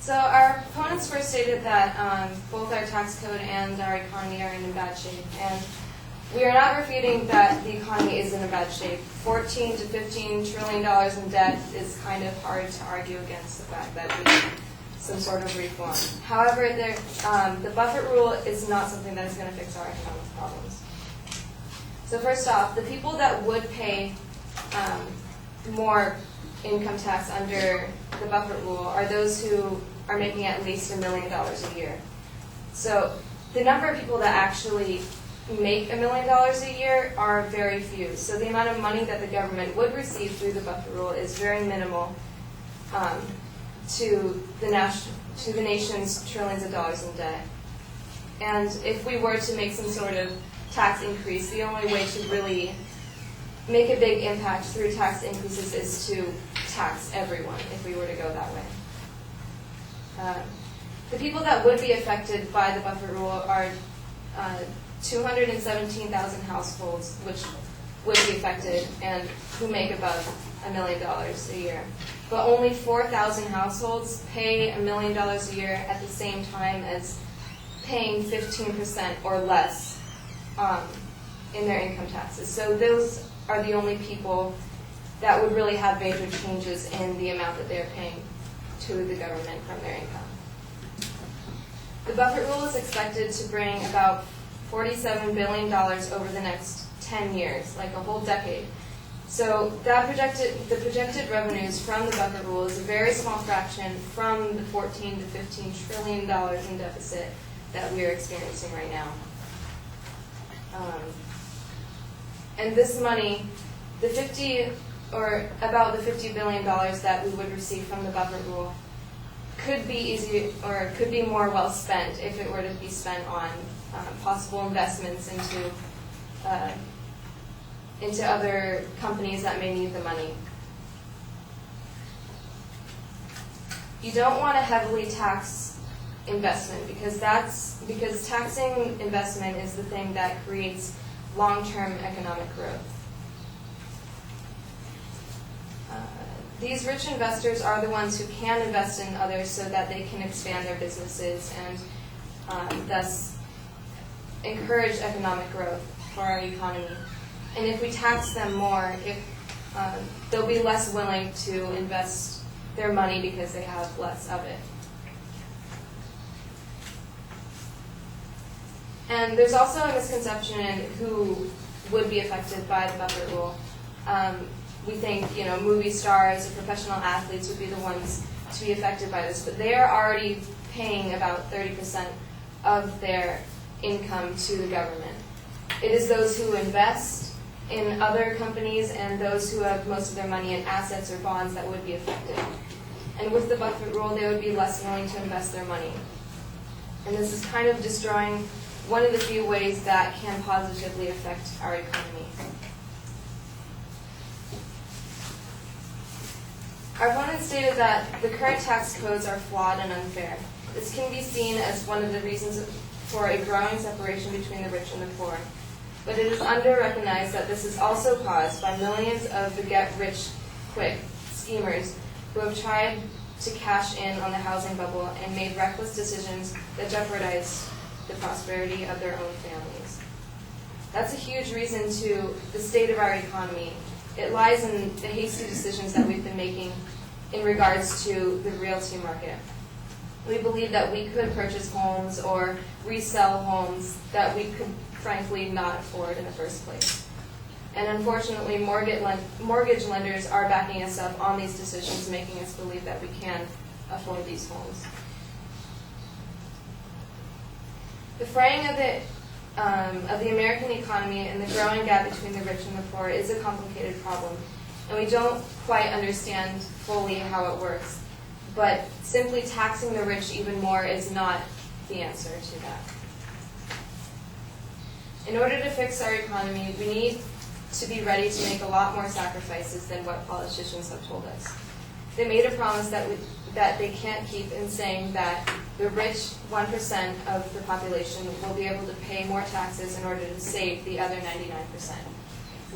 So our opponents first stated that both our tax code and our economy are in bad shape, and we are not refuting that the economy is in a bad shape. $14 to $15 trillion in debt is kind of hard to argue against the fact that we need some sort of reform. However, the Buffett rule is not something that is going to fix our economic problems. So first off, the people that would pay more income tax under the Buffett rule are those who are making at least $1 million a year. So the number of people that actually make $1 million a year are very few. So the amount of money that the government would receive through the Buffett rule is very minimal to the nation's trillions of dollars in debt. And if we were to make some sort of tax increase, the only way to really make a big impact through tax increases is to tax everyone if we were to go that way. The people that would be affected by the Buffett rule are 217,000 households which would be affected and who make above $1 million a year. But only 4,000 households pay $1 million a year at the same time as paying 15% or less in their income taxes. So those are the only people that would really have major changes in the amount that they're paying to the government from their income. The Buffett rule is expected to bring about $47 billion over the next 10 years, like a whole decade. So the projected revenues from the Buffett rule is a very small fraction from the $14 to $15 trillion in deficit that we are experiencing right now. And this money, about the $50 billion that we would receive from the Buffett rule, could be more well spent if it were to be spent on possible investments into other companies that may need the money. You don't want to heavily tax investment because taxing investment is the thing that creates long-term economic growth. These rich investors are the ones who can invest in others so that they can expand their businesses and thus encourage economic growth for our economy. And if we tax them more, they'll be less willing to invest their money because they have less of it. And there's also a misconception in who would be affected by the Buffett rule. We think, movie stars or professional athletes would be the ones to be affected by this, but they are already paying about 30% of their income to the government. It is those who invest in other companies and those who have most of their money in assets or bonds that would be affected. And with the Buffett rule, they would be less willing to invest their money. And this is kind of destroying one of the few ways that can positively affect our economy. Our opponents stated that the current tax codes are flawed and unfair. This can be seen as one of the reasons for a growing separation between the rich and the poor. But it is under-recognized that this is also caused by millions of the get-rich-quick schemers who have tried to cash in on the housing bubble and made reckless decisions that jeopardize the prosperity of their own families. That's a huge reason to the state of our economy. It lies in the hasty decisions that we've been making in regards to the realty market. We believe that we could purchase homes or resell homes that we could frankly not afford in the first place. And unfortunately, mortgage lenders are backing us up on these decisions, making us believe that we can afford these homes. The fraying of the American economy and the growing gap between the rich and the poor is a complicated problem, and we don't quite understand fully how it works. But simply taxing the rich even more is not the answer to that. In order to fix our economy, we need to be ready to make a lot more sacrifices than what politicians have told us. They made a promise that they can't keep in saying that the rich 1% of the population will be able to pay more taxes in order to save the other 99%.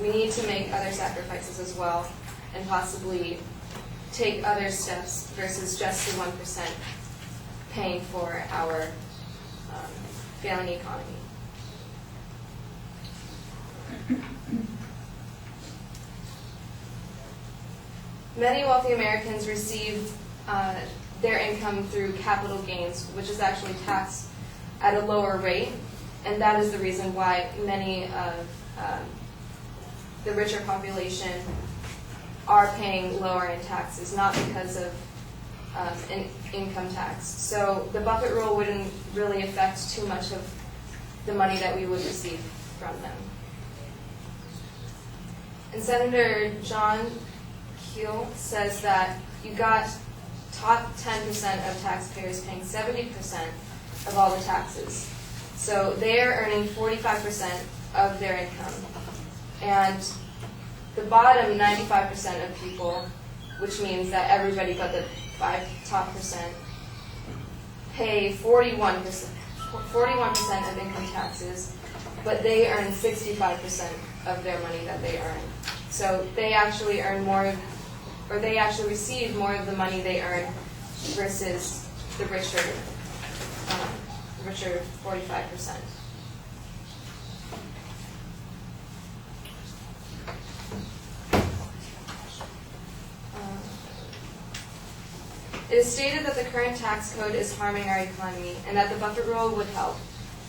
We need to make other sacrifices as well and possibly take other steps versus just the 1% paying for our failing economy. Many wealthy Americans receive their income through capital gains, which is actually taxed at a lower rate, and that is the reason why many of the richer population are paying lower in taxes, not because of an income tax. So the Buffett rule wouldn't really affect too much of the money that we would receive from them. And Senator John Keel says that you got top 10% of taxpayers paying 70% of all the taxes. So they are earning 45% of their income. And the bottom 95% of people, which means that everybody but the top percent, pay 41% of income taxes, but they earn 65% of their money that they earn. So they actually earn more, or they actually receive more of the money they earn versus the richer 45%. It is stated that the current tax code is harming our economy and that the Buffett rule would help.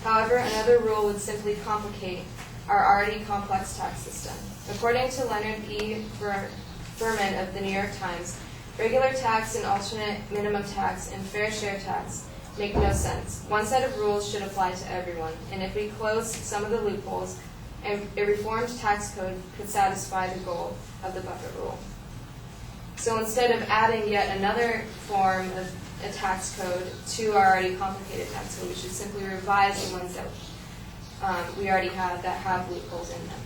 However, another rule would simply complicate our already complex tax system. According to Leonard E. Berman of the New York Times, regular tax and alternate minimum tax and fair share tax make no sense. One set of rules should apply to everyone, and if we close some of the loopholes, a reformed tax code could satisfy the goal of the Buffett rule. So instead of adding yet another form of a tax code to our already complicated tax code, we should simply revise the ones that we already have that have loopholes in them.